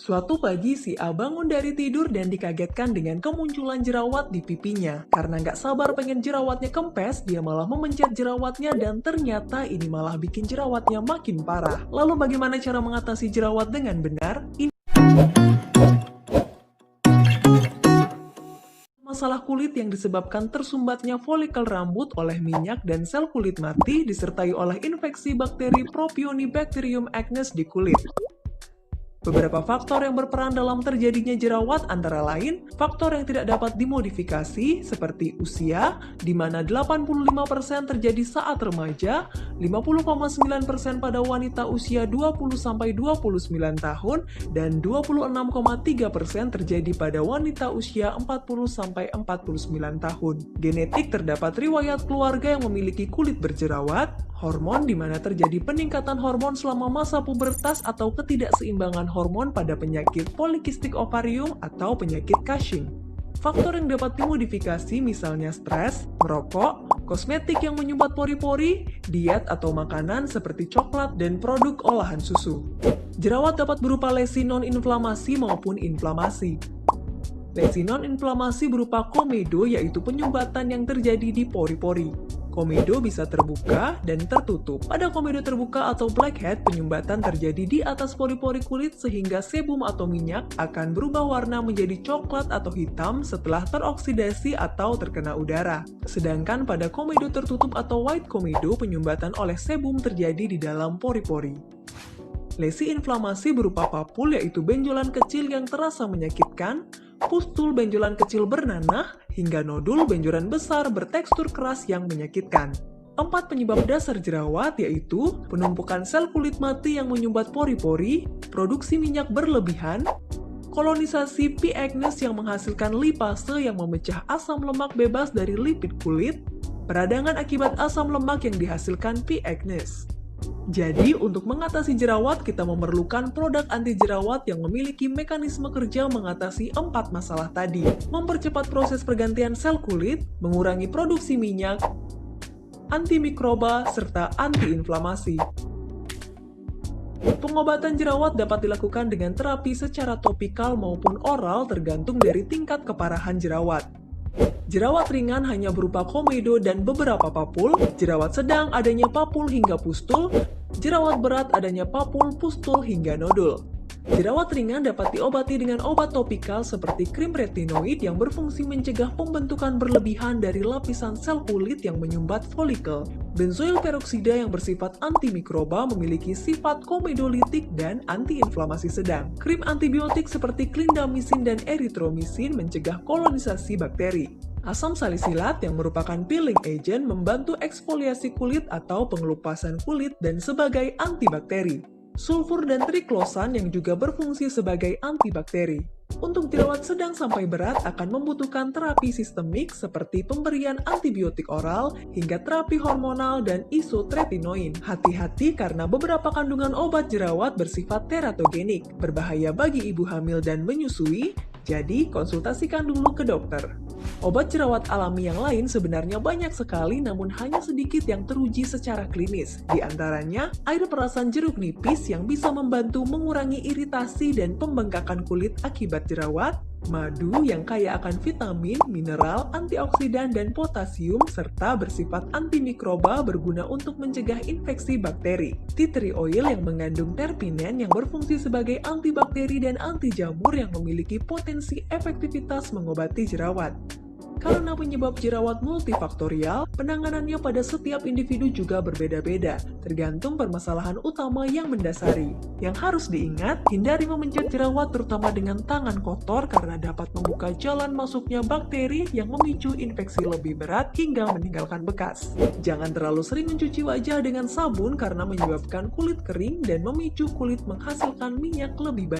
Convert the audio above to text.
Suatu pagi si A bangun dari tidur dan dikagetkan dengan kemunculan jerawat di pipinya. Karena nggak sabar pengen jerawatnya kempes, dia malah memencet jerawatnya dan ternyata ini malah bikin jerawatnya makin parah. Lalu bagaimana cara mengatasi jerawat dengan benar? Ini masalah kulit yang disebabkan tersumbatnya folikel rambut oleh minyak dan sel kulit mati disertai oleh infeksi bakteri Propionibacterium acnes di kulit. Beberapa faktor yang berperan dalam terjadinya jerawat antara lain faktor yang tidak dapat dimodifikasi seperti usia, di mana 85% terjadi saat remaja, 50,9% pada wanita usia 20-29 tahun, dan 26,3% terjadi pada wanita usia 40-49 tahun. Genetik terdapat riwayat keluarga yang memiliki kulit berjerawat, hormon di mana terjadi peningkatan hormon selama masa pubertas atau ketidakseimbangan hormon pada penyakit polikistik ovarium atau penyakit Cushing. Faktor yang dapat dimodifikasi misalnya stres, merokok, kosmetik yang menyumbat pori-pori, diet atau makanan seperti coklat dan produk olahan susu. Jerawat dapat berupa lesi non-inflamasi maupun inflamasi. Lesi non-inflamasi berupa komedo yaitu penyumbatan yang terjadi di pori-pori. Komedo bisa terbuka dan tertutup. Pada komedo terbuka atau blackhead, penyumbatan terjadi di atas pori-pori kulit sehingga sebum atau minyak akan berubah warna menjadi coklat atau hitam setelah teroksidasi atau terkena udara. Sedangkan pada komedo tertutup atau white komedo, penyumbatan oleh sebum terjadi di dalam pori-pori. Lesi inflamasi berupa papul yaitu benjolan kecil yang terasa menyakitkan, pustul benjolan kecil bernanah, hingga nodul benjolan besar bertekstur keras yang menyakitkan. 4 penyebab dasar jerawat yaitu penumpukan sel kulit mati yang menyumbat pori-pori, produksi minyak berlebihan, kolonisasi P. acnes yang menghasilkan lipase yang memecah asam lemak bebas dari lipid kulit, peradangan akibat asam lemak yang dihasilkan P. acnes. Jadi, untuk mengatasi jerawat, kita memerlukan produk anti jerawat yang memiliki mekanisme kerja mengatasi 4 masalah tadi. Mempercepat proses pergantian sel kulit, mengurangi produksi minyak, antimikroba, serta antiinflamasi. Pengobatan jerawat dapat dilakukan dengan terapi secara topikal maupun oral tergantung dari tingkat keparahan jerawat. Jerawat ringan hanya berupa komedo dan beberapa papul, jerawat sedang adanya papul hingga pustul, jerawat berat adanya papul, pustul, hingga nodul. Jerawat ringan dapat diobati dengan obat topikal seperti krim retinoid yang berfungsi mencegah pembentukan berlebihan dari lapisan sel kulit yang menyumbat folikel. Benzoil peroksida yang bersifat antimikroba memiliki sifat komedolitik dan antiinflamasi sedang. Krim antibiotik seperti clindamycin dan erythromycin mencegah kolonisasi bakteri. Asam salisilat yang merupakan peeling agent membantu eksfoliasi kulit atau pengelupasan kulit dan sebagai antibakteri. Sulfur dan triklosan yang juga berfungsi sebagai antibakteri. Untuk jerawat sedang sampai berat akan membutuhkan terapi sistemik seperti pemberian antibiotik oral hingga terapi hormonal dan isotretinoin. Hati-hati karena beberapa kandungan obat jerawat bersifat teratogenik, berbahaya bagi ibu hamil dan menyusui, jadi konsultasikan dulu ke dokter. Obat jerawat alami yang lain sebenarnya banyak sekali namun hanya sedikit yang teruji secara klinis. Di antaranya, air perasan jeruk nipis yang bisa membantu mengurangi iritasi dan pembengkakan kulit akibat jerawat, madu yang kaya akan vitamin, mineral, antioksidan, dan potasium, serta bersifat antimikroba berguna untuk mencegah infeksi bakteri. Tea tree oil yang mengandung terpinen yang berfungsi sebagai antibakteri dan anti jamur yang memiliki potensi efektivitas mengobati jerawat. Karena penyebab jerawat multifaktorial, penanganannya pada setiap individu juga berbeda-beda, tergantung permasalahan utama yang mendasari. Yang harus diingat, hindari memencet jerawat terutama dengan tangan kotor karena dapat membuka jalan masuknya bakteri yang memicu infeksi lebih berat hingga meninggalkan bekas. Jangan terlalu sering mencuci wajah dengan sabun karena menyebabkan kulit kering dan memicu kulit menghasilkan minyak lebih banyak.